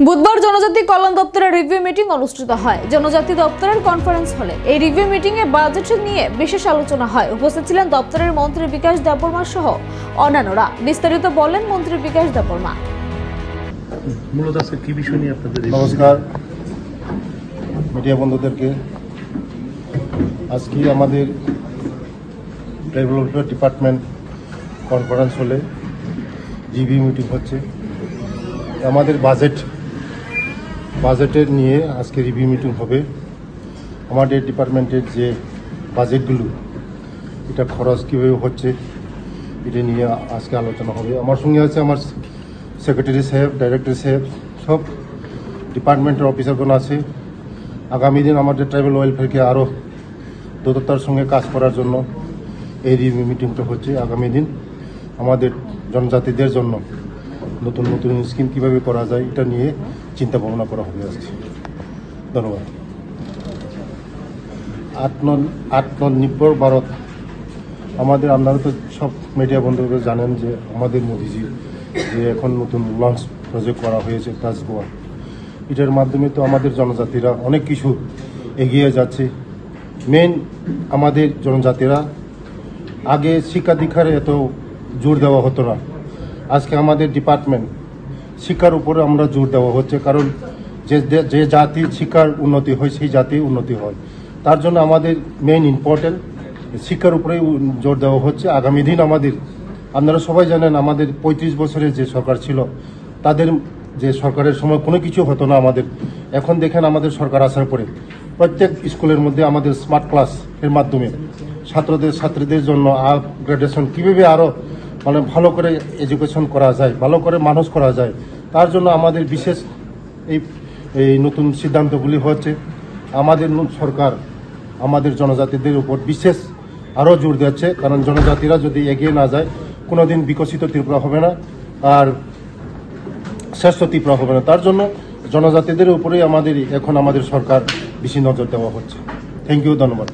বুধবার জনজাতি কল্যাণ দপ্তরের রিভিউ মিটিং অনুষ্ঠিত হয়। জনজাতি দপ্তরের কনফারেন্স হলে এই রিভিউ মিটিং এ বাজেট নিয়ে বিশেষ আলোচনা হয়। উপস্থিত ছিলেন দপ্তরের মন্ত্রী বিকাশ দেববর্মা সহ অন্যান্যরা। বিস্তারিত বলেন মন্ত্রী বিকাশ দেববর্মা। মূলত আজকে কি বিষয় নিয়ে আপনাদের? নমস্কার মিডিয়া বন্ধুদেরকে। আজকে আমাদের ট্রাইবাল ওয়েলফেয়ার ডিপার্টমেন্ট কনফারেন্স হলে রিভিউ মিটিং হচ্ছে। আমাদের বাজেটের নিয়ে আজকে রিভিউ মিটিং হবে। আমাদের ডিপার্টমেন্টের যে বাজেটগুলো, এটা খরচ কীভাবে হচ্ছে, এটা নিয়ে আজকে আলোচনা হবে। আমার সঙ্গে আছে আমার সেক্রেটারি সাহেব, ডাইরেক্টর সাহেব, সব ডিপার্টমেন্টের অফিসারগণ আছে। আগামী দিন আমাদের ট্রাইবাল ওয়েলফেয়ারকে আরও দ্রুততার সঙ্গে কাজ করার জন্য এই রিভিউ মিটিংটা হচ্ছে। আগামী দিন আমাদের জনজাতিদের জন্য নতুন নতুন স্কিম কীভাবে করা যায়, এটা নিয়ে চিন্তা ভাবনা করা হবে আজকে। ধন্যবাদ। আত্মনির্ভর ভারত, আপনারা তো সব মিডিয়া বন্ধুরা জানেন যে আমাদের মোদিজি যে এখন নতুন লঞ্চ প্রজেক্ট করা হয়েছে প্লাস গোয়া, এটার মাধ্যমে তো আমাদের জনজাতিরা অনেক কিছু এগিয়ে যাচ্ছে। মেন আমাদের জনজাতিরা আগে শিক্ষা দীক্ষার এত জোর দেওয়া হতো না। আজকে আমাদের ডিপার্টমেন্ট শিক্ষার উপরে আমরা জোর দেওয়া হচ্ছে, কারণ যে জাতির শিক্ষার উন্নতি হয় সেই জাতির উন্নতি হয়। তার জন্য আমাদের মেইন ইম্পর্টেন্ট শিক্ষার উপরেই জোর দেওয়া হচ্ছে। আগামী দিন আপনারা সবাই জানেন আমাদের 35 বছরের যে সরকার ছিল, তাদের যে সরকারের সময় কোনো কিছু হতো না আমাদের। এখন দেখেন আমাদের সরকার আসার পরে প্রত্যেক স্কুলের মধ্যে আমাদের স্মার্ট ক্লাস এর মাধ্যমে ছাত্রীদের জন্য আপগ্রেডেশন কীভাবে আরও ভালো করে এডুকেশন করা যায়, ভালো করে মানুষ করা যায়, তার জন্য আমাদের বিশেষ এই নতুন সিদ্ধান্তগুলি হচ্ছে। আমাদের সরকার আমাদের জনজাতিদের উপর বিশেষ আরও জোর দিচ্ছে, কারণ জনজাতিরা যদি এগিয়ে না যায় কোনোদিন বিকশিত ত্রিপুরা হবে না আর শ্রেষ্ঠ ত্রিপুরা হবে না। তার জন্য জনজাতিদের উপরেই আমাদের সরকার বেশি নজর দেওয়া হচ্ছে। থ্যাংক ইউ, ধন্যবাদ।